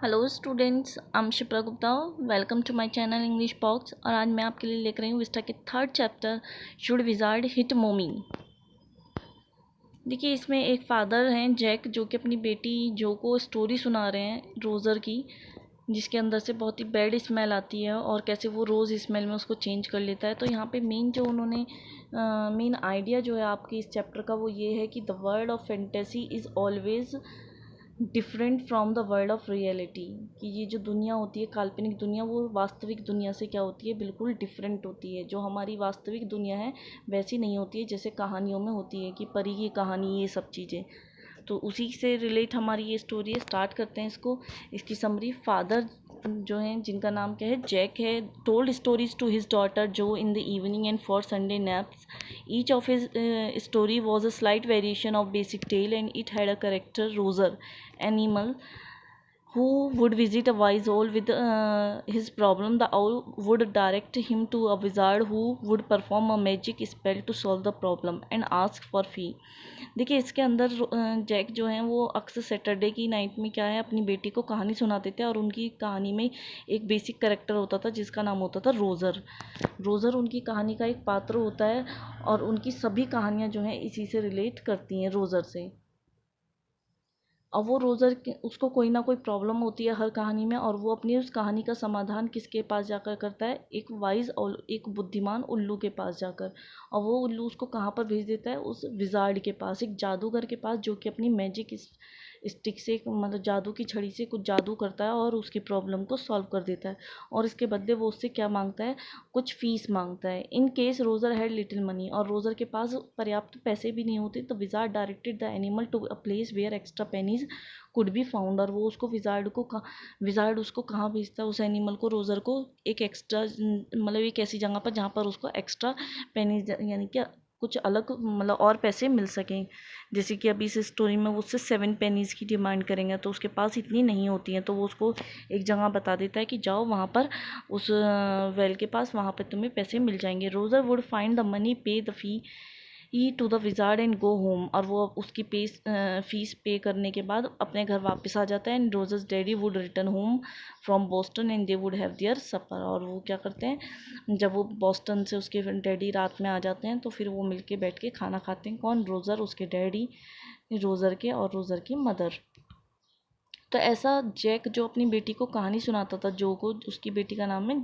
Hello students, I am Shipra Gupta. Welcome to my channel English Box. और आज मैं आपके लिए लेकर आई हूँ विस्टा के third chapter should wizard hit मोमी। देखिए, इसमें एक फादर हैं जैक, जो कि अपनी बेटी जो को स्टोरी सुना रहे हैं रोज़र की, जिसके अंदर से बहुत ही बैड स्मेल आती है और कैसे वो रोज़ स्मेल में उसको चेंज कर लेता है। तो यहाँ पे मेन जो उन्होंने मेन आइडिया जो है आपके इस चैप्टर का वो ये है कि the world of fantasy is always different from the world of reality. कि ये जो दुनिया होती है, काल्पनिक दुनिया, वो वास्तविक दुनिया से क्या होती है, बिल्कुल डिफरेंट होती है। जो हमारी वास्तविक दुनिया है वैसी नहीं होती है जैसे कहानियों में होती है कि परी की कहानी, ये सब चीज़ें। तो उसी से रिलेट हमारी ये स्टोरी है। स्टार्ट करते हैं इसको। इसकी समरी, फादर जो हैं जिनका नाम क्या है, जैक है, told stories to his daughter Jo in the evening and for Sunday naps. Each of his story was a slight variation of basic tale, and it had a character, Roser, animal who would visit a wise owl with his problem. The owl would direct him to a wizard who would perform a magic spell to solve the problem and ask for fee. देखिए, इसके अंदर Jack जो हैं वो अक्सर Saturday की night में क्या है, अपनी बेटी को कहानी सुनाते थे। और उनकी कहानी में एक बेसिक कैरेक्टर होता था जिसका नाम होता था रोज़र। रोज़र उनकी कहानी का एक पात्र होता है और उनकी सभी कहानियाँ जो हैं इसी से रिलेट करती हैं, रोज़र से। अब वो रोज़र उसको कोई ना कोई प्रॉब्लम होती है हर कहानी में, और वो अपनी उस कहानी का समाधान किसके पास जाकर करता है, एक वाइज और एक बुद्धिमान उल्लू के पास जाकर। और वो उल्लू उसको कहाँ पर भेज देता है, उस विजार्ड के पास, एक जादूगर के पास, जो कि अपनी मैजिक स्टिक से, मतलब जादू की छड़ी से कुछ जादू करता है और उसकी प्रॉब्लम को सॉल्व कर देता है। और इसके बदले वो उससे क्या मांगता है, कुछ फीस मांगता है। In case रोज़र had little money, और रोज़र के पास पर्याप्त पैसे भी नहीं होते, तो wizard directed the animal to a place where extra pennies could be found. और वो उसको विजार्ड उसको कहाँ भेजता है, उस एनिमल को, रोज़र को, एक एक्स्ट्रा, मतलब एक ऐसी जगह पर जहाँ पर उसको एक्स्ट्रा पेनीज, यानी कि कुछ अलग, मतलब और पैसे मिल सकें। जैसे कि अभी इस स्टोरी में वो उससे 7 पेनीज़ की डिमांड करेंगे, तो उसके पास इतनी नहीं होती हैं, तो वो उसको एक जगह बता देता है कि जाओ वहाँ पर उस वेल के पास, वहाँ पर तुम्हें पैसे मिल जाएंगे। Roger would find the money, pay the fee to the wizard and go home. और वो उसकी फीस पे करने के बाद अपने घर वापस आ जाता है। And Roger's daddy would return home from Boston and they would have their supper. और वो क्या करते हैं, जब वो बोस्टन से उसके डैडी रात में आ जाते हैं, तो फिर वो मिलके बैठ के खाना खाते हैं। कौन, रोज़र, उसके डैडी, रोज़र के और रोज़र की मदर। तो ऐसा जैक जो अपनी बेटी को कहानी सुनाता था, जो को, उसकी बेटी का नाम है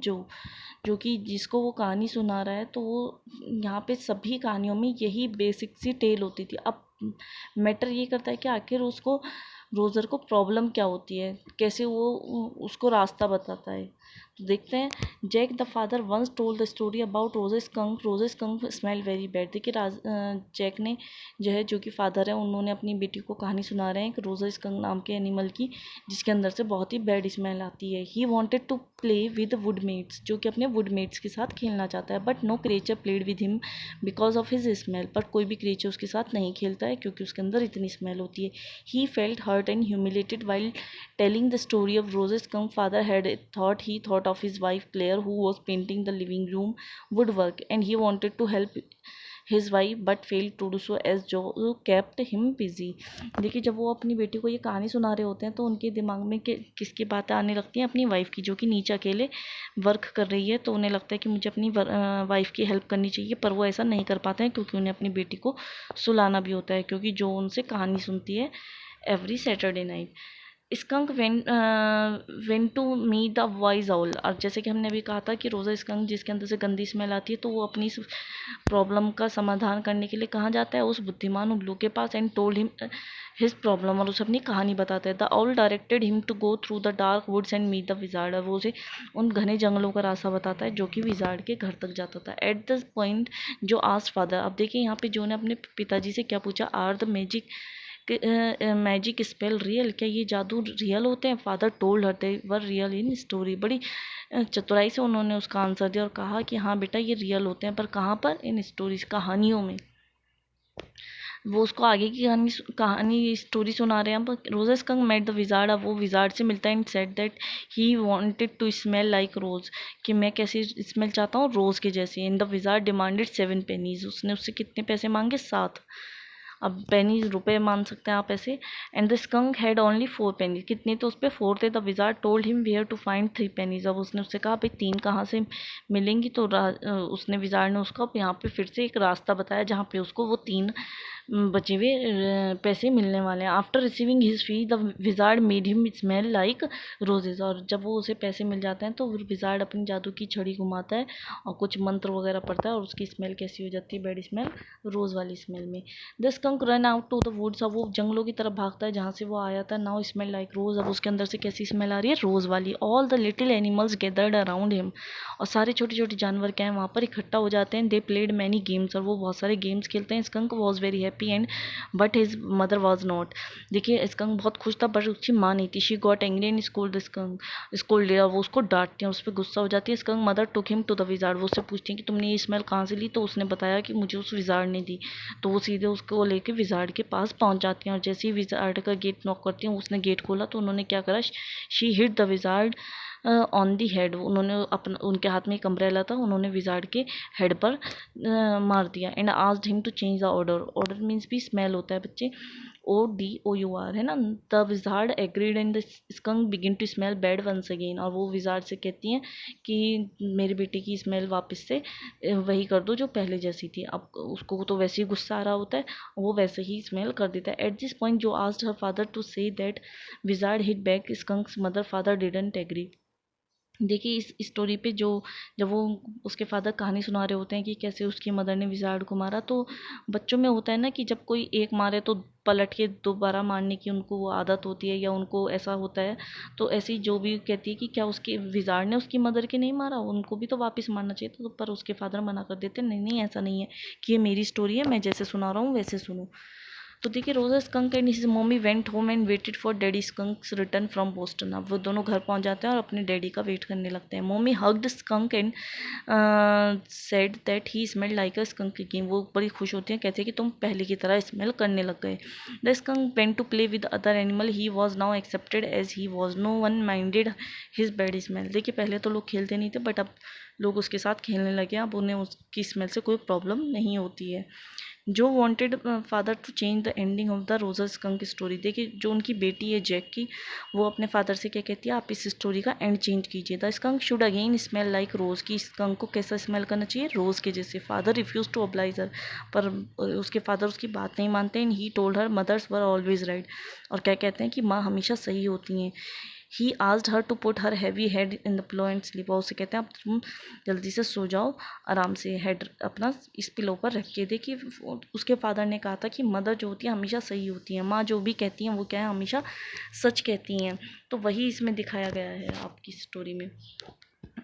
जो कि जिसको वो कहानी सुना रहा है, तो वो यहाँ पे सभी कहानियों में यही बेसिक सी टेल होती थी। अब मैटर ये करता है कि आखिर उसको, रोज़र को प्रॉब्लम क्या होती है, कैसे वो उसको रास्ता बताता है। तो देखते हैं। Jack the father once told the story about Roger Skunk. Roger Skunk smell very bad. देखिए, जैक ने जो है, जो कि फादर है, उन्होंने अपनी बेटी को कहानी सुना रहे हैं एक रोजेस कंक नाम के एनिमल की, जिसके अंदर से बहुत ही बैड स्मेल आती है। He wanted to play with woodmates, जो कि अपने वुडमेट्स के साथ खेलना चाहता है, but no creature played with him because of his smell. पर कोई भी क्रिएचर उसके साथ नहीं खेलता है क्योंकि उसके अंदर इतनी स्मेल होती है। He felt hurt and humiliated while telling the story of Roger Skunk. Father had thought of his wife Claire, who was painting the living room woodwork, and he wanted to help his wife but failed to do so as Joe kept him busy। देखिए, जब वो अपनी बेटी को ये कहानी सुना रहे होते हैं, तो उनके दिमाग में किसकी बातें आने लगती हैं, अपनी वाइफ की, जो कि नीचे अकेले वर्क कर रही है। तो उन्हें लगता है कि मुझे अपनी वाइफ की हेल्प करनी चाहिए, पर वो ऐसा नहीं कर पाते हैं क्योंकि उन्हें अपनी बेटी को सुलाना भी होता है, क्योंकि जो उनसे कहानी सुनती है every Saturday night. Skunk went to meet the wise owl. और जैसे कि हमने अभी कहा था कि रोज़ा स्कंक, जिसके अंदर से गंदी स्मेल आती है, तो वो अपनी इस प्रॉब्लम का समाधान करने के लिए कहाँ जाता है, उस बुद्धिमान उल्लू के पास। And told him his problem, और उसे अपनी कहानी बताता है। The owl directed him to go through the dark woods and meet the wizard. वो उसे उन घने जंगलों का रास्ता बताता है जो कि विजार्ड के घर तक जाता था। At the point Jo asked father. अब देखिए, यहाँ पे जो ने अपने पिताजी से क्या पूछा, are the magic spell real, क्या ये जादू रियल होते हैं। Father told her they were real in story. बड़ी चतुराई से उन्होंने उसका आंसर दिया और कहा कि हाँ बेटा, ये रियल होते हैं, पर कहाँ पर, इन स्टोरीज, कहानियों में। वो उसको आगे की कहानी स्टोरी सुना रहे हैं। अब Roger skunk met the wizard. अब वो विजार्ड से मिलता है and said that he wanted to smell like rose, कि मैं कैसी स्मेल चाहता हूँ, रोज के जैसी। In the wizard demanded 7 pennies. उसने उससे कितने पैसे मांगे, 7। अब पेनीज रुपए मान सकते हैं आप ऐसे। And the skunk had only 4 pennies, कितने तो उस पर 4 थे। The wizard told him where to find 3 pennies, अब उसने उससे कहा भाई 3 कहाँ से मिलेंगी। तो उसने विजार्ड ने उसको यहाँ पे फिर से एक रास्ता बताया जहाँ पे उसको वो 3 बचे हुए पैसे मिलने वाले हैं। After receiving his fee the wizard made him smell like roses, और जब वो उसे पैसे मिल जाते हैं तो विजार्ड अपनी जादू की छड़ी घुमाता है और कुछ मंत्र वगैरह पढ़ता है और उसकी स्मेल कैसी हो जाती है, बैड स्मेल, रोज़ वाली स्मेल में। The skunk run out to the woods, अब वो जंगलों की तरफ भागता है जहाँ से वो आया था। नाउ स्मेल लाइक रोज, अब उसके अंदर से कैसी स्मेल आ रही है, रोज वाली। All the little animals gathered around him, और सारे छोटे छोटे जानवर क्या हैं वहाँ पर इकट्ठा हो जाते हैं। दे प्लेड मैनी गेम्स, और वो बहुत सारे गेम्स खेलते हैं। Skunk was very happy and but his mother was not, देखिए स्कंक बहुत खुश था पर उसकी माँ नहीं थी। She got angry and schooled skunk, schooled, वो उसको डांटती है, उस पर गुस्सा हो जाती है। Skunk mother took him to the wizard, वो उससे पूछती है कि तुमने ये स्मेल कहाँ से ली, तो उसने बताया कि मुझे उस विजार्ड ने दी। तो वो सीधे उसको लेके विजार्ड के पास पहुंच जाती हैं और जैसे ही विजार्ड का गेट नॉक करती हैं, उसने गेट खोला तो उन्होंने क्या करा, she hit the wizard on the head, उन्होंने अपना, उनके हाथ में एक अम्ब्रेला था, उन्होंने विजार्ड के हेड पर मार दिया। And asked him to change the order, order means भी स्मेल होता है बच्चे, ODOUR है ना। The wizard agreed and the skunk begin to smell bad once again, और वो विजार्ड से कहती हैं कि मेरे बेटे की स्मेल वापस से वही कर दो जो पहले जैसी थी। अब उसको तो वैसे ही गुस्सा आ रहा होता है, वो वैसे ही स्मेल कर देता है। At this point Jo asked her father to say that wizard hit back skunk's mother, father didn't agree. देखिए इस स्टोरी पे जो, जब वो उसके फादर कहानी सुना रहे होते हैं कि कैसे उसकी मदर ने विजार्ड को मारा, तो बच्चों में होता है ना कि जब कोई एक मारे तो पलट के दोबारा मारने की उनको वो आदत होती है या उनको ऐसा होता है। तो ऐसी जो भी कहती है कि क्या उसके विजार्ड ने उसकी मदर के नहीं मारा, उनको भी तो वापस मारना चाहिए। तो पर उसके फादर मना कर देते, नहीं नहीं ऐसा नहीं है, कि ये मेरी स्टोरी है, मैं जैसे सुना रहा हूँ वैसे सुनो। तो देखिए Roger skunk and his mummy went home and waited for daddy skunk's return from Boston, अब वो दोनों घर पहुंच जाते हैं और अपने डैडी का वेट करने लगते हैं। Mummy hugged skunk and said that he smell like a skunk again, वो बड़ी खुश होती हैं, कहते हैं कि तुम पहले की तरह स्मेल करने लग गए। The skunk went to play with other animal, he was now accepted as he was, no one minded his bad smell. देखिए पहले तो लोग खेलते नहीं थे बट अब लोग उसके साथ खेलने लगे, अब उन्हें उसकी स्मेल से कोई प्रॉब्लम नहीं होती है। जो wanted father to change the ending of the Roger skunk story, देखिए जो उनकी बेटी है जैक की, वो अपने फादर से क्या कहती है, आप इस स्टोरी का एंड चेंज कीजिए। The skunk should again smell like rose, की स्कंक को कैसा स्मेल करना चाहिए, रोज के जैसे। Father refuse to oblige her, पर उसके फादर उसकी बात नहीं मानते। And he told her mothers were always right, और क्या कहते हैं कि माँ हमेशा सही होती हैं। He asked her to put her heavy head in the pillow and sleep, और उसे कहते हैं अब तुम जल्दी से सो जाओ, आराम से हेड अपना इस पिलो पर रख के। देखिए उसके फादर ने कहा था कि मदर जो होती है हमेशा सही होती है, माँ जो भी कहती हैं वो क्या है, हमेशा सच कहती हैं। तो वही इसमें दिखाया गया है आपकी स्टोरी में।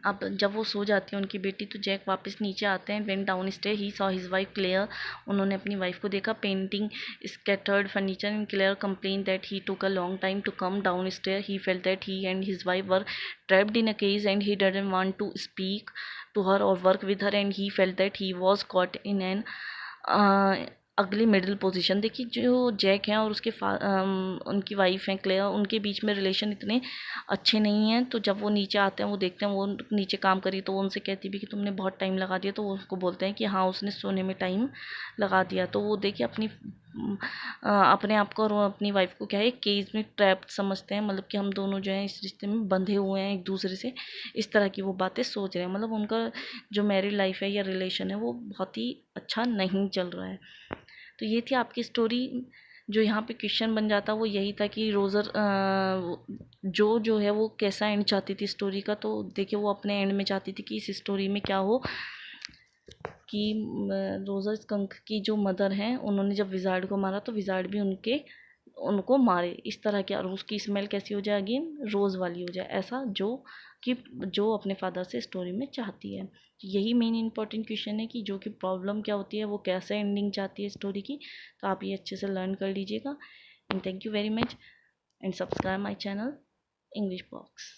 अब जब वो सो जाती है उनकी बेटी, तो जैक वापस नीचे आते हैं। Went down stair he saw his wife Clare, उन्होंने अपनी वाइफ को देखा painting scattered furniture and Clare complain that he took a long time to come down stair. He felt that he and his wife were trapped in a cage and he doesn't want to speak to her और work with her, and he felt that he was caught in an ugly middle position. देखिए जो Jack हैं और उसके उनकी wife हैं clear, उनके बीच में रिलेशन इतने अच्छे नहीं हैं। तो जब वो नीचे आते हैं, वो देखते हैं वो नीचे काम करी, तो वो उनसे कहती भी कि तुमने बहुत टाइम लगा दिया, तो वो उसको बोलते हैं कि हाँ उसने सोने में टाइम लगा दिया। तो वो देखिए अपने आप को और अपनी वाइफ को क्या है, केज में ट्रैप्ड समझते हैं, मतलब कि हम दोनों जो हैं इस रिश्ते में बंधे हुए हैं एक दूसरे से, इस तरह की वो बातें सोच रहे हैं। मतलब उनका जो मैरिड लाइफ है या रिलेशन है वो बहुत ही अच्छा नहीं चल रहा है। तो ये थी आपकी स्टोरी। जो यहाँ पे क्वेश्चन बन जाता वो यही था कि रोज़र जो है वो कैसा एंड चाहती थी स्टोरी का। तो देखिए वो अपने एंड में चाहती थी कि इस स्टोरी में क्या हो, कि रोज़र स्कंक की जो मदर हैं उन्होंने जब विजार्ड को मारा तो विजार्ड भी उनको मारे, इस तरह की, और उसकी स्मेल कैसी हो जाए, अगेन रोज़ वाली हो जाए, ऐसा जो अपने फादर से स्टोरी में चाहती है। तो यही मेन इंपॉर्टेंट क्वेश्चन है कि जो कि प्रॉब्लम क्या होती है, वो कैसे एंडिंग चाहती है स्टोरी की। तो आप ये अच्छे से लर्न कर लीजिएगा। And thank you very much and subscribe my channel English box.